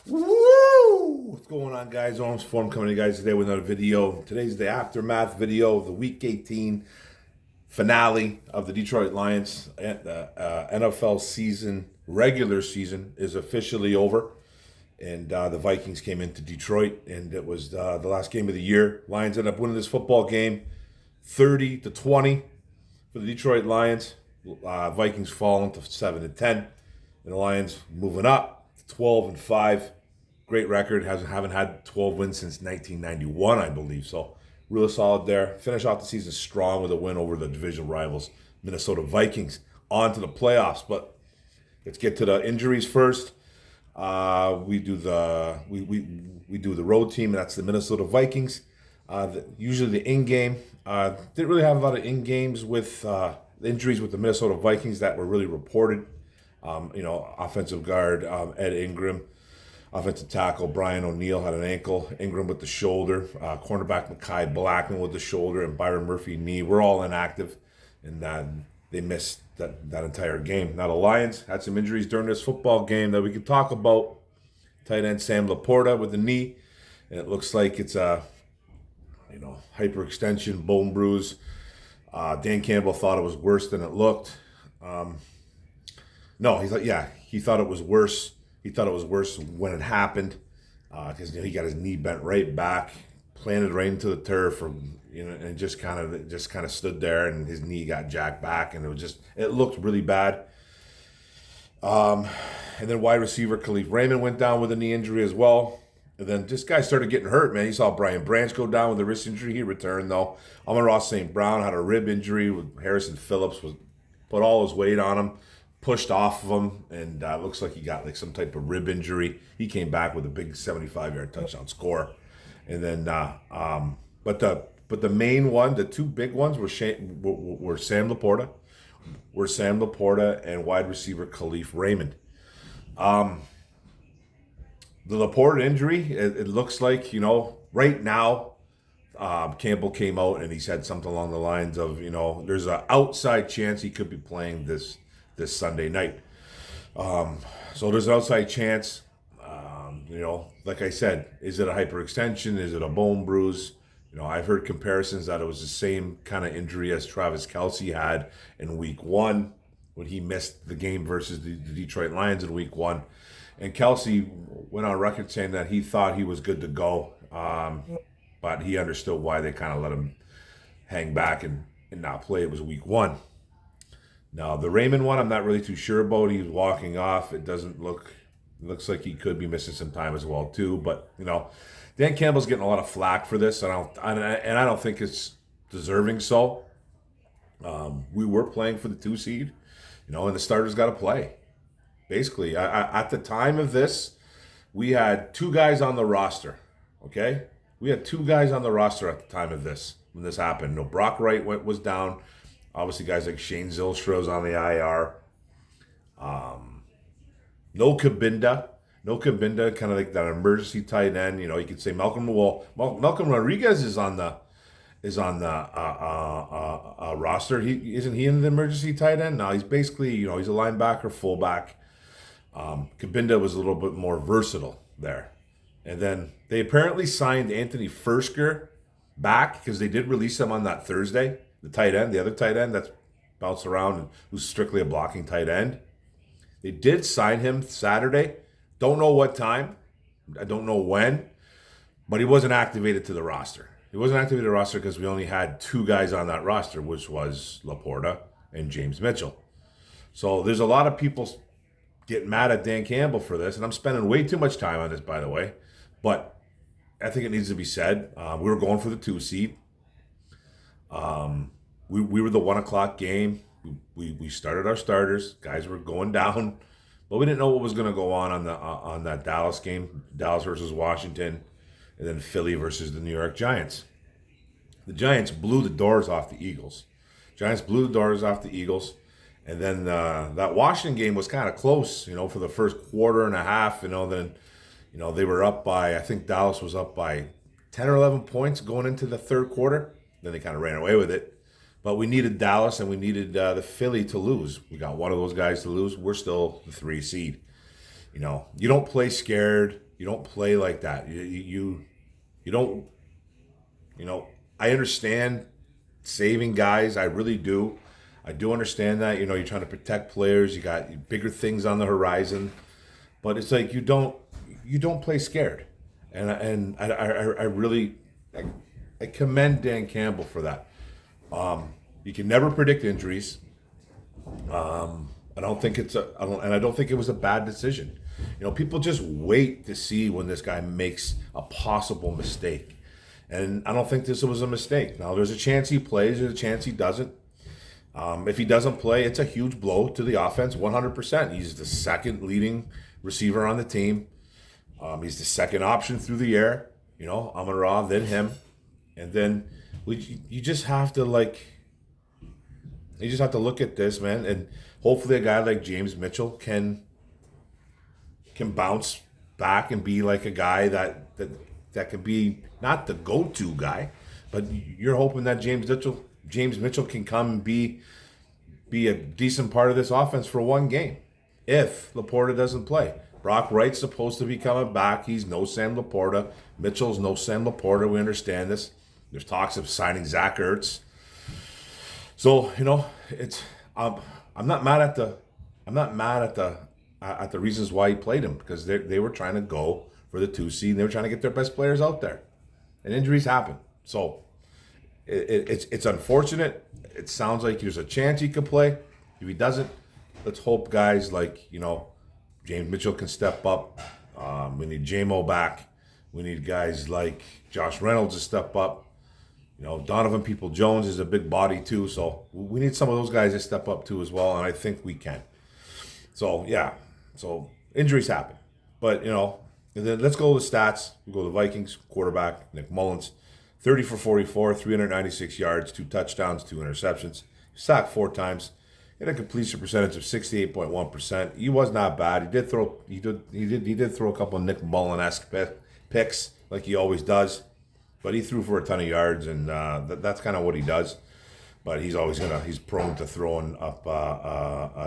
Woo! What's going on, guys? Arms Form coming to you guys today with another video. Today's the aftermath video of the Week 18 finale of the Detroit Lions. The NFL season, regular season, is officially over. And the Vikings came into Detroit, and it was the last game of the year. Lions ended up winning this football game 30-20 for the Detroit Lions. Vikings falling to 7-10. And the Lions moving up to 12-5. Great record. Haven't had 12 wins since 1991, I believe. So really solid there. Finish off the season strong with a win over the divisional rivals, Minnesota Vikings. On to the playoffs. But let's get to the injuries first. We do the road team, and that's the Minnesota Vikings. Usually the in-game. Didn't really have a lot of in-games with injuries with the Minnesota Vikings that were really reported. Offensive guard Ed Ingram. Offensive tackle Brian O'Neill had an ankle. Ingram with the shoulder. Cornerback Mekhi Blackman with the shoulder. And Byron Murphy knee. We're all inactive. And they missed that entire game. Now the Lions had some injuries during this football game that we can talk about. Tight end Sam Laporta with the knee. And it looks like it's a hyperextension, bone bruise. Dan Campbell thought it was worse than it looked. No, he thought it was worse. He thought it was worse when it happened because he got his knee bent right back, planted right into the turf, and just kind of stood there, and his knee got jacked back, and it looked really bad. And then wide receiver Khalif Raymond went down with a knee injury as well. And then this guy started getting hurt, man. You saw Brian Branch go down with a wrist injury. He returned though. Amon-Ra St. Brown had a rib injury. With Harrison Phillips put all his weight on him, pushed off of him, and looks like he got like some type of rib injury. He came back with a big 75-yard touchdown score, and then but the main one, the two big ones were Sam Laporta, and wide receiver Khalif Raymond. The Laporta injury, it looks like right now. Campbell came out and he said something along the lines of there's an outside chance he could be playing this Sunday night. So there's an outside chance. Like I said, is it a hyperextension? Is it a bone bruise? I've heard comparisons that it was the same kind of injury as Travis Kelce had in week 1 when he missed the game versus the Detroit Lions in week 1. And Kelce went on record saying that he thought he was good to go, but he understood why they kind of let him hang back and not play. It was week 1. Now, the Raymond one, I'm not really too sure about. He was walking off. It looks like he could be missing some time as well, too. But, Dan Campbell's getting a lot of flack for this, and I don't think it's deserving so. We were playing for the 2 seed, and the starters got to play. Basically, at the time of this, we had 2 guys on the roster, okay? We had 2 guys on the roster at the time of this, when this happened. Brock Wright was down. Obviously, guys like Shane Zylstra's on the IR. No Cabinda, kind of like that emergency tight end. You could say Malcolm Rodriguez is on the roster. Isn't he in the emergency tight end? No, he's basically he's a linebacker, fullback. Cabinda was a little bit more versatile there. And then they apparently signed Anthony Fursker back because they did release him on that Thursday. The other tight end that's bounced around and who's strictly a blocking tight end. They did sign him Saturday. Don't know what time. I don't know when. But he wasn't activated to the roster. He wasn't activated to the roster because we only had 2 guys on that roster, which was Laporta and James Mitchell. So there's a lot of people getting mad at Dan Campbell for this, and I'm spending way too much time on this, by the way. But I think it needs to be said. We were going for the 2 seed. We were the 1 o'clock game. We started our starters. Guys were going down, but we didn't know what was going to go on that Dallas game, Dallas versus Washington, and then Philly versus the New York Giants. The Giants blew the doors off the Eagles. And then that Washington game was kind of close, for the first quarter and a half. Then they were up by, I think Dallas was up by 10 or 11 points going into the third quarter. Then they kind of ran away with it. But we needed Dallas and we needed the Philly to lose. We got one of those guys to lose. We're still the 3 seed. You don't play scared. You don't play like that. You don't. I understand saving guys. I really do. I do understand that. You're trying to protect players. You got bigger things on the horizon, but it's like you don't play scared, and I really I commend Dan Campbell for that. You can never predict injuries. I don't think I don't think it was a bad decision. People just wait to see when this guy makes a possible mistake, and I don't think this was a mistake. Now there's a chance he plays, there's a chance he doesn't. If he doesn't play, it's a huge blow to the offense, 100%. He's the second leading receiver on the team. He's the second option through the air. Amon-Ra, then him, and then you just have to look at this, man, and hopefully a guy like James Mitchell can bounce back and be like a guy that can be not the go-to guy, but you're hoping that James Mitchell can come and be a decent part of this offense for one game if Laporta doesn't play. Brock Wright's supposed to be coming back. He's no Sam Laporta. Mitchell's no Sam Laporta. We understand this. There's talks of signing Zach Ertz. So it's I'm not mad at the reasons why he played him, because they were trying to go for the 2 seed. And they were trying to get their best players out there, and injuries happen. So it's unfortunate. It sounds like there's a chance he could play. If he doesn't, let's hope guys like James Mitchell can step up. We need J-Mo back. We need guys like Josh Reynolds to step up. Donovan People-Jones is a big body too, so we need some of those guys to step up too as well, and I think we can. So, yeah. So, injuries happen. But, and then let's go to the stats. We'll go to the Vikings quarterback, Nick Mullins. 30 for 44, 396 yards, 2 touchdowns, 2 interceptions. Sacked 4 times. He had a completion percentage of 68.1%. He was not bad. He did throw a couple of Nick Mullen-esque picks like he always does. But he threw for a ton of yards, and that's kind of what he does. But he's prone to throwing up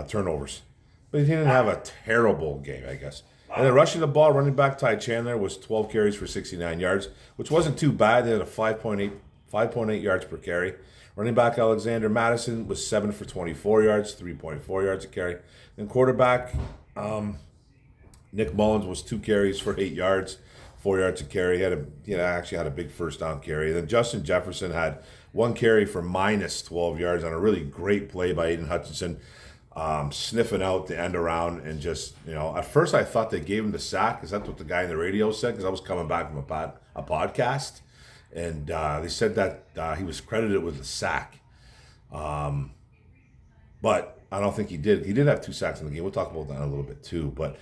turnovers. But he didn't have a terrible game, I guess. And then rushing the ball, running back Ty Chandler was 12 carries for 69 yards, which wasn't too bad. They had a 5.8 yards per carry. Running back Alexander Madison was 7 for 24 yards, 3.4 yards a carry. Then quarterback Nick Mullins was 2 carries for 8 yards, 4 yards a carry. He actually had a big first down carry. Then Justin Jefferson had 1 carry for minus 12 yards on a really great play by Aiden Hutchinson, sniffing out the end around, and just, at first I thought they gave him the sack, because that's what the guy in the radio said, because I was coming back from a podcast, and they said that he was credited with the sack. But I don't think he did. He did have 2 sacks in the game. We'll talk about that in a little bit too. But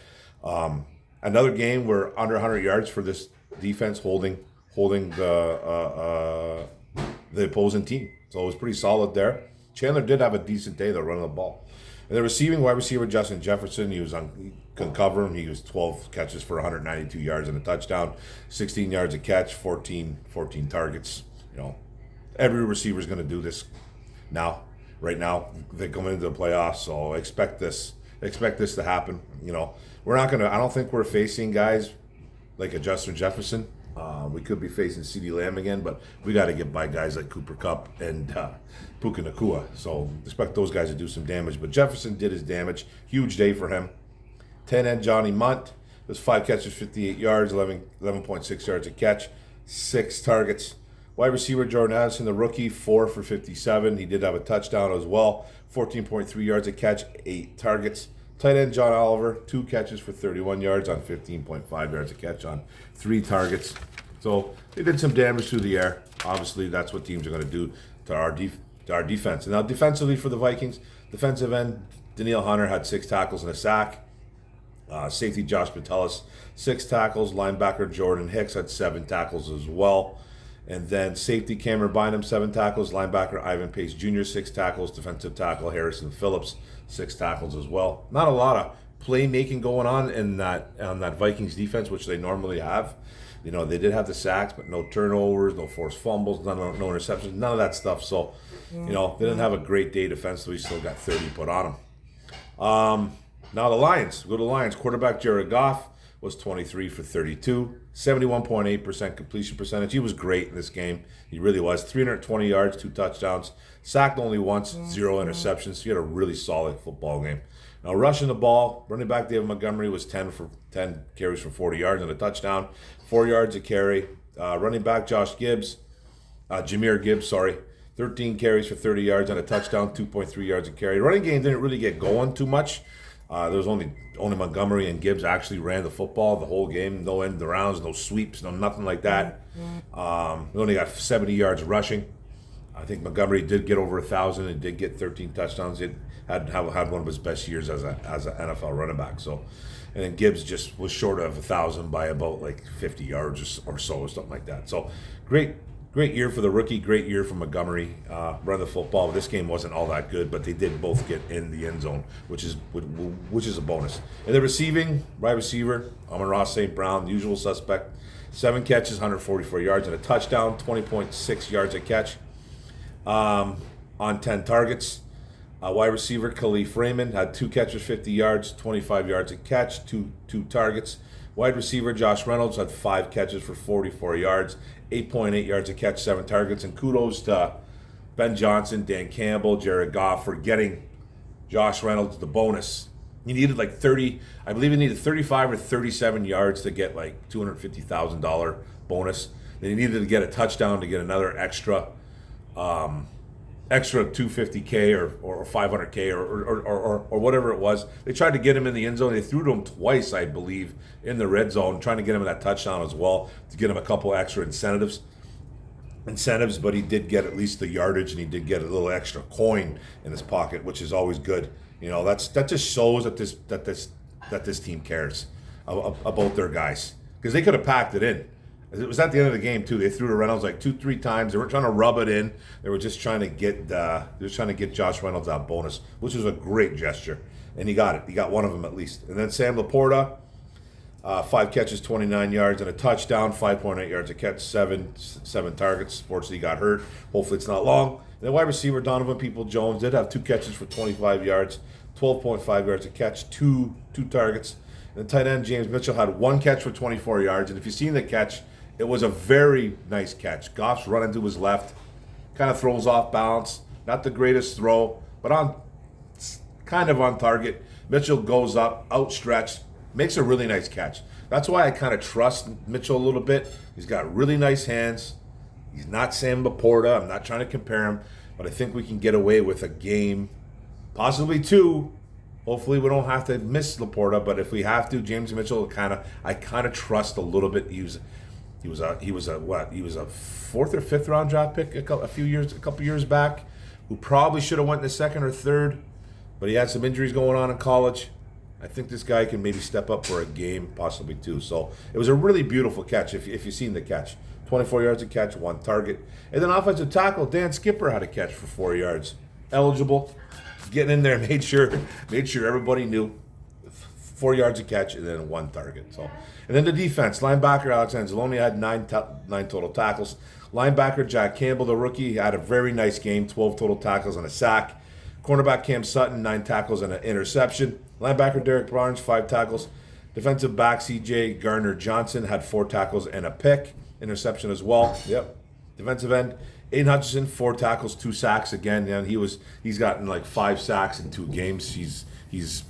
another game where under 100 yards for this defense holding the opposing team. So it was pretty solid there. Chandler did have a decent day though, running the ball. And the wide receiver Justin Jefferson, he couldn't cover him. He was 12 catches for 192 yards and a touchdown, 16 yards a catch, 14 targets. Every receiver is going to do this now. Right now, they're coming into the playoffs, so expect this to happen. We're not gonna. I don't think we're facing guys like a Justin Jefferson. We could be facing CeeDee Lamb again, but we got to get by guys like Cooper Kupp and Puka Nacua. So expect those guys to do some damage. But Jefferson did his damage. Huge day for him. 10-end Johnny Munt was 5 catches, 58 yards, 11.6 yards a catch, 6 targets. Wide receiver Jordan Addison, the rookie, 4 for 57. He did have a touchdown as well. 14.3 yards a catch, 8 targets. Tight end John Oliver, 2 catches for 31 yards on 15.5 yards a catch on 3 targets. So they did some damage through the air. Obviously, that's what teams are going to do to our defense. And now defensively for the Vikings, defensive end Danielle Hunter had 6 tackles and a sack. Safety Josh Metellus, 6 tackles. Linebacker Jordan Hicks had 7 tackles as well. And then safety Cameron Bynum, 7 tackles. Linebacker Ivan Pace Jr., 6 tackles. Defensive tackle Harrison Phillips, 6 tackles as well. Not a lot of playmaking going on in that Vikings defense, which they normally have. They did have the sacks, but no turnovers, no forced fumbles, no interceptions, none of that stuff. So, they didn't have a great day defensively. Still got 30 put on them. Now the Lions. Go to the Lions. Quarterback Jared Goff, was 23 for 32, 71.8% completion percentage. He was great in this game. He really was. 320 yards, 2 touchdowns, sacked only once, 0 interceptions. He had a really solid football game. Now, rushing the ball, running back David Montgomery was 10 carries for 40 yards and a touchdown, 4 yards a carry. Running back Jahmyr Gibbs, 13 carries for 30 yards and a touchdown, 2.3 yards a carry. Running game didn't really get going too much. There was only Montgomery and Gibbs actually ran the football the whole game. No end rounds, no sweeps, nothing like that. We only got 70 yards rushing. I think Montgomery did get over 1,000 and did get 13 touchdowns. He had one of his best years as an NFL running back. So, and then Gibbs just was short of 1,000 by about like 50 yards or so, or something like that. So, great year for the rookie. Great year for Montgomery. Run the football. This game wasn't all that good, but they did both get in the end zone, which is a bonus. And the wide receiver, Amon-Ra St. Brown, the usual suspect. 7 catches, 144 yards and a touchdown, 20.6 yards a catch. On 10 targets. Wide receiver Khalif Raymond had 2 catches, 50 yards, 25 yards a catch, two targets. Wide receiver Josh Reynolds had 5 catches for 44 yards, 8.8 yards a catch, 7 targets. And kudos to Ben Johnson, Dan Campbell, Jared Goff for getting Josh Reynolds the bonus. He needed like 30, I believe he needed 35 or 37 yards to get like $250,000 bonus. Then he needed to get a touchdown to get another extra $250K or $500K or whatever it was. They tried to get him in the end zone. They threw to him twice, I believe, in the red zone, trying to get him that touchdown as well to get him a couple extra incentives. But he did get at least the yardage, and he did get a little extra coin in his pocket, which is always good. You know, that just shows that this team cares about their guys, because they could have packed it in. It was at the end of the game too. They threw to Reynolds like 2-3 times. They weren't trying to rub it in. They were just trying to get Josh Reynolds that bonus, which was a great gesture, and he got it. He got one of them at least. And then Sam Laporta, 5 catches, 29 yards and a touchdown, 5.8 yards a catch, seven targets. Fortunately, he got hurt. Hopefully, it's not long. And then wide receiver Donovan Peoples-Jones did have 2 catches for 25 yards, 12.5 yards a catch, two targets. And the tight end James Mitchell had 1 catch for 24 yards. And if you've seen the catch, it was a very nice catch. Goff's running to his left, kind of throws off balance. Not the greatest throw, but kind of on target. Mitchell goes up, outstretched, makes a really nice catch. That's why I kind of trust Mitchell a little bit. He's got really nice hands. He's not Sam Laporta. I'm not trying to compare him, but I think we can get away with a game, possibly 2. Hopefully we don't have to miss Laporta, but if we have to, James Mitchell I kind of trust a little bit. He was a 4th or 5th round draft pick a couple years back, who probably should have went in the 2nd or 3rd, but he had some injuries going on in college. I think this guy can maybe step up for a game, possibly 2. So it was a really beautiful catch if you've seen the catch. 24 yards a catch, 1 target. And then offensive tackle Dan Skipper had a catch for 4 yards. Eligible, getting in there, made sure everybody knew. 4 yards a catch and then 1 target. So, and then the defense, linebacker Alex Anzalone had 9 total tackles. Linebacker Jack Campbell, the rookie, had a very nice game, 12 total tackles and a sack. Cornerback Cam Sutton, 9 tackles and an interception. Linebacker Derek Barnes, 5 tackles. Defensive back C.J. Gardner-Johnson had 4 tackles and a pick. Interception as well. Yep. Defensive end Aiden Hutchinson, 4 tackles, 2 sacks. Again, and he's gotten like 5 sacks in 2 games. He's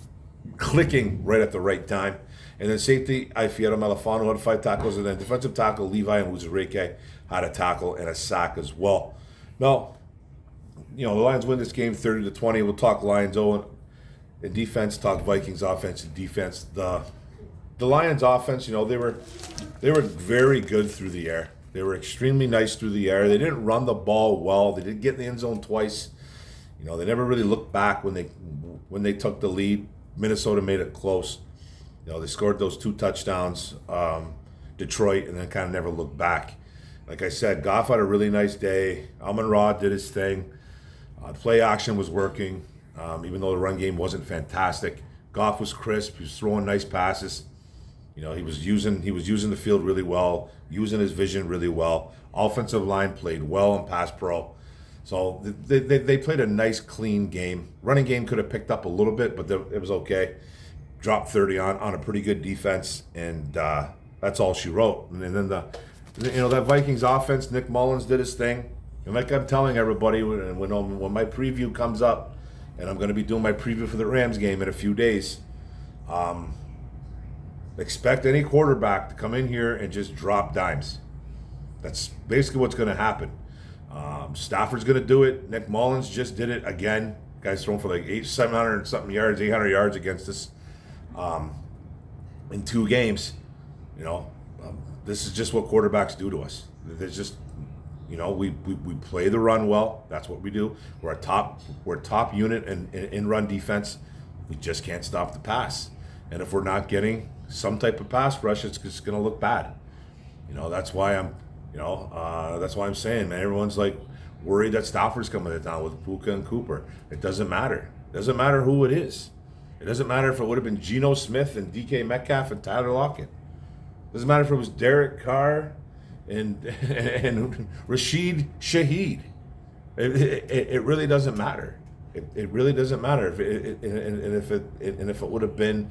clicking right at the right time. And then safety Ifeatu Malafano had 5 tackles, and then defensive tackle Levi Muzurike had a tackle and a sack as well. Now, the Lions win this game 30-20. We'll talk Lions in defense, talk Vikings offense and defense. The Lions offense, they were very good through the air. They were extremely nice through the air. They didn't run the ball well. They did get in the end zone twice. They never really looked back when they took the lead. Minnesota made it close. They scored those 2 touchdowns, Detroit, and then kind of never looked back. Like I said, Goff had a really nice day. Amon-Ra did his thing. Play action was working, even though the run game wasn't fantastic. Goff was crisp. He was throwing nice passes. He was using the field really well, using his vision really well. Offensive line played well in pass pro. So they played a nice, clean game. Running game could have picked up a little bit, but it was okay. dropped 30 on a pretty good defense, and that's all she wrote. And then that Vikings offense, Nick Mullins did his thing. And like I'm telling everybody, when my preview comes up, and I'm going to be doing my preview for the Rams game in a few days, expect any quarterback to come in here and just drop dimes. That's basically what's going to happen. Stafford's going to do it. Nick Mullins just did it again. Guy's thrown for like 700 something yards, 800 yards against us in 2 games. This is just what quarterbacks do to us. There's just, we play the run well. That's what we do. We're a top unit in run defense. We just can't stop the pass. And if we're not getting some type of pass rush, it's just going to look bad. That's why I'm saying, man, everyone's like worried that Stafford's coming to town with Puka and Cooper. It doesn't matter. It doesn't matter who it is. It doesn't matter if it would have been Geno Smith and DK Metcalf and Tyler Lockett. It doesn't matter if it was Derek Carr and Rashid Shaheed. It really doesn't matter. It really doesn't matter if it would have been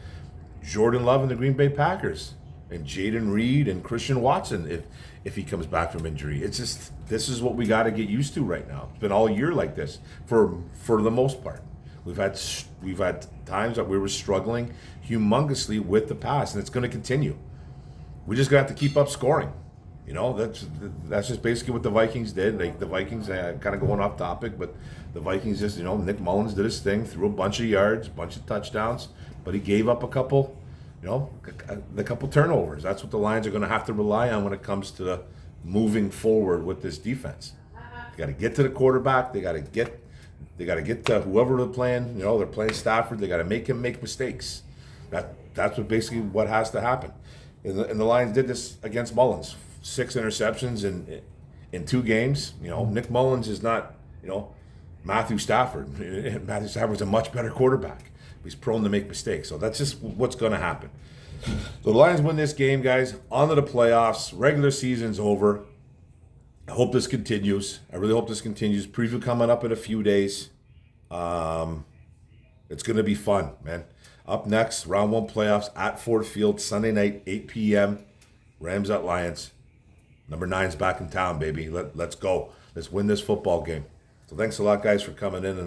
Jordan Love and the Green Bay Packers and Jaden Reed and Christian Watson if he comes back from injury. It's just, this is what we got to get used to right now. It's been all year like this for the most part. We've had times that we were struggling humongously with the pass, and it's going to continue. We just got to keep up scoring. That's just basically what the Vikings did. Like the Vikings, kind of going off topic, but the Vikings just, Nick Mullins did his thing, threw a bunch of yards, a bunch of touchdowns, but he gave up a couple turnovers. That's what the Lions are going to have to rely on when it comes to moving forward with this defense. They got to get to the quarterback. They got to get to whoever they're playing. They're playing Stafford. They got to make him make mistakes. That's what has to happen. And the Lions did this against Mullins. 6 interceptions in 2 games. Nick Mullins is not, Matthew Stafford. Matthew Stafford's a much better quarterback. He's prone to make mistakes. So that's just what's going to happen. So the Lions win this game, guys. On to the playoffs. Regular season's over. I hope this continues. I really hope this continues. Preview coming up in a few days. It's going to be fun, man. Up next, round 1 playoffs at Ford Field, Sunday night, 8 p.m. Rams at Lions. Number 9's back in town, baby. Let's go. Let's win this football game. So thanks a lot, guys, for coming in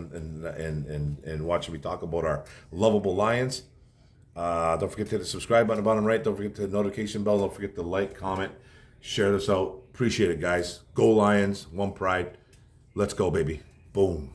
and watching me talk about our lovable Lions. Don't forget to hit the subscribe button on the bottom right. Don't forget to hit the notification bell. Don't forget to like, comment, share this out. Appreciate it, guys. Go Lions. One pride. Let's go, baby. Boom.